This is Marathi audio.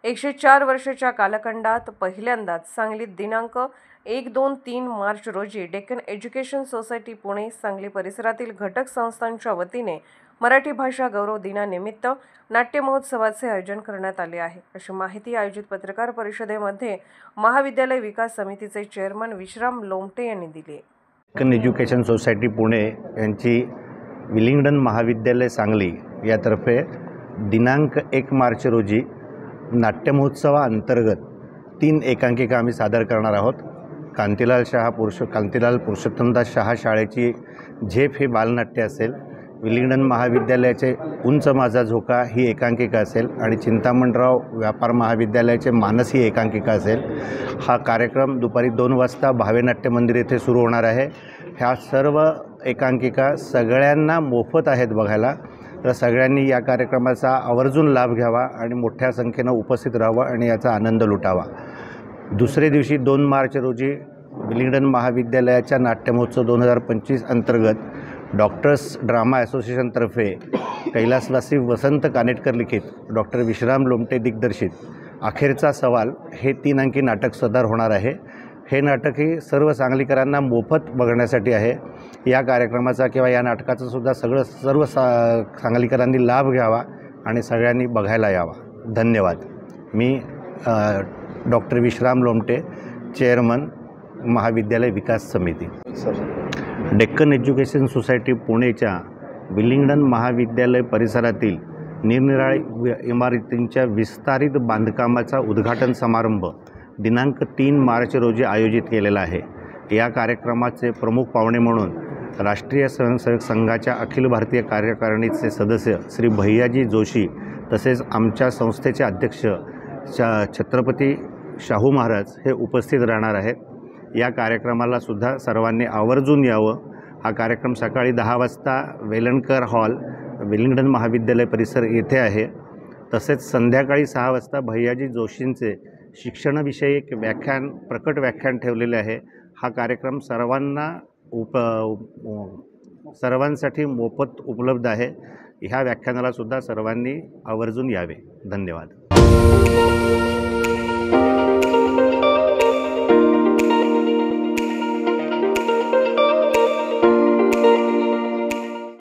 104 वर्षाच्या कालखंडात पहिल्यांदाच सांगलीत दिनांक 1, 2, 3 मार्च रोजी डेक्कन एज्युकेशन सोसायटी पुणे सांगली परिसरातील घटक संस्थांच्या वतीने मराठी भाषा गौरव दिनानिमित्त नाट्य महोत्सवाचे आयोजन करण्यात आले आहे, अशी माहिती आयोजित पत्रकार परिषदेमध्ये महाविद्यालय विकास समितीचे चेअरमन विश्राम लोमटे यांनी दिली। डेक्कन एज्युकेशन सोसायटी पुणे यांची विलिंग्डन महाविद्यालय सांगली यातर्फे दिनांक 1 मार्च रोजी नाट्य महोत्सवाअंतर्गत 3 एकांकिका आम्ही सादर करणार आहोत। कांतीलाल पुरुषोत्तमदास शाह शाळेची झेप हे बालनाट्य असेल, विलिंग्डन महाविद्यालयाचे उंच माझा झोका ही एकांकिका असेल आणि चिंतामणराव व्यापार महाविद्यालयाचे मानस ही एकांकिका असेल। हा कार्यक्रम दुपारी 2 वाजता भावे नाट्य मंदिर येथे सुरू होणार आहे। ह्या सर्व एकांकिका सगळ्यांना मोफत आहेत बघायला, तर सगळ्यांनी या कार्यक्रमाचा आवर्जून लाभ घ्यावा आणि मोठ्या संख्येने उपस्थित राहावं आणि याचा आनंद लुटावा। दुसरे दिवशी 2 मार्च रोजी विलिंग्डन महाविद्यालयाच्या नाट्य महोत्सव 2025 अंतर्गत डॉक्टर्स ड्रामा असोसिएशनतर्फे कैलासवासी वसंत कानेटकर लिखित डॉक्टर विश्राम लोमटे दिग्दर्शित अखेरचा सवाल हे 3 अंकी नाटक सादर होणार आहे। हे नाटक ही सर्व सांगलीकरांना मोफत बघण्यासाठी आहे। या कार्यक्रमाचा किंवा या नाटकाचा सुद्धा सर्व सांगलीकरांनी लाभ घ्यावा आणि सगळ्यांनी बघायला यावा। धन्यवाद। मी डॉक्टर विश्राम लोमटे, चेअरमन महाविद्यालय विकास समिती। डेक्कन एज्युकेशन सोसायटी पुणेच्या विलिंग्डन महाविद्यालय परिसरातील निरनिराळ्या इमारतींच्या विस्तारित बांधकामाचा उद्घाटन समारंभ दिनांक 3 मार्च रोजी आयोजित केलेला आहे। या कार्यक्रमाचे प्रमुख पाहुणे म्हणून राष्ट्रीय स्वयंसेवक संघाच्या अखिल भारतीय कार्यकारिणीचे सदस्य श्री भैयाजी जोशी तसेच आमच्या संस्थेचे अध्यक्ष छत्रपती शाहू महाराज हे उपस्थित राहणार आहेत। या कार्यक्रमाला सुद्धा सर्वांनी आवर्जून यावं। हा कार्यक्रम सकाळी 10 वाजता वेलणकर हॉल विलिंग्डन महाविद्यालय परिसर येथे आहे। तसेच संध्याकाळी 6 वाजता भैयाजी जोशींचे शिक्षणाविषयी एक प्रकट व्याख्यान ठेवलेले आहे। हा कार्यक्रम सर्वांसाठी मोफत उपलब्ध आहे। ह्या व्याख्यानाला सुद्धा सर्वांनी आवर्जून यावे। धन्यवाद।